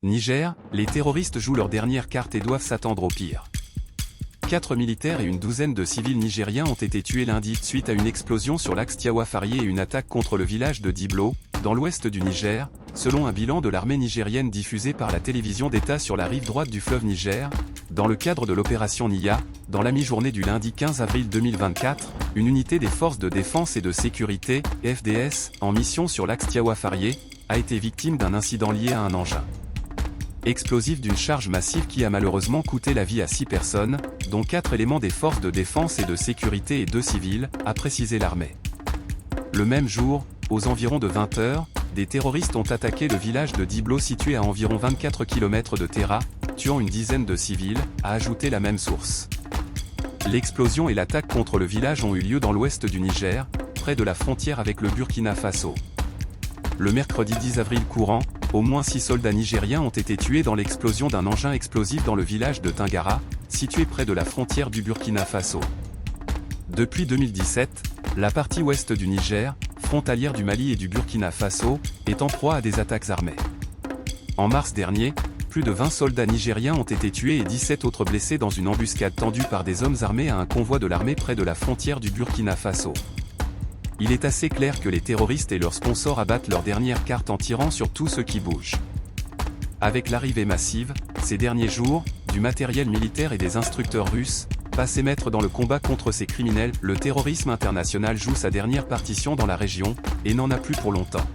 Niger, les terroristes jouent leur dernière carte et doivent s'attendre au pire. 4 militaires et une douzaine de civils nigériens ont été tués lundi suite à une explosion sur l'axe Tiawa-Farié et une attaque contre le village de Diblo, dans l'ouest du Niger, selon un bilan de l'armée nigérienne diffusé par la télévision d'État sur la rive droite du fleuve Niger. Dans le cadre de l'opération Nia, dans la mi-journée du lundi 15 avril 2024, une unité des forces de défense et de sécurité, FDS, en mission sur l'axe Tiawa-Farié, a été victime d'un incident lié à un engin explosif d'une charge massive qui a malheureusement coûté la vie à 6 personnes, dont 4 éléments des forces de défense et de sécurité et 2 civils, a précisé l'armée. Le même jour, aux environs de 20 h, des terroristes ont attaqué le village de Diblo situé à environ 24 km de Terra, tuant une dizaine de civils, a ajouté la même source. L'explosion et l'attaque contre le village ont eu lieu dans l'ouest du Niger, près de la frontière avec le Burkina Faso. Le mercredi 10 avril courant, au moins 6 soldats nigériens ont été tués dans l'explosion d'un engin explosif dans le village de Tingara, situé près de la frontière du Burkina Faso. Depuis 2017, la partie ouest du Niger, frontalière du Mali et du Burkina Faso, est en proie à des attaques armées. En mars dernier, plus de 20 soldats nigériens ont été tués et 17 autres blessés dans une embuscade tendue par des hommes armés à un convoi de l'armée près de la frontière du Burkina Faso. Il est assez clair que les terroristes et leurs sponsors abattent leur dernière carte en tirant sur tout ce qui bouge. Avec l'arrivée massive, ces derniers jours, du matériel militaire et des instructeurs russes, passés maîtres dans le combat contre ces criminels, le terrorisme international joue sa dernière partition dans la région, et n'en a plus pour longtemps.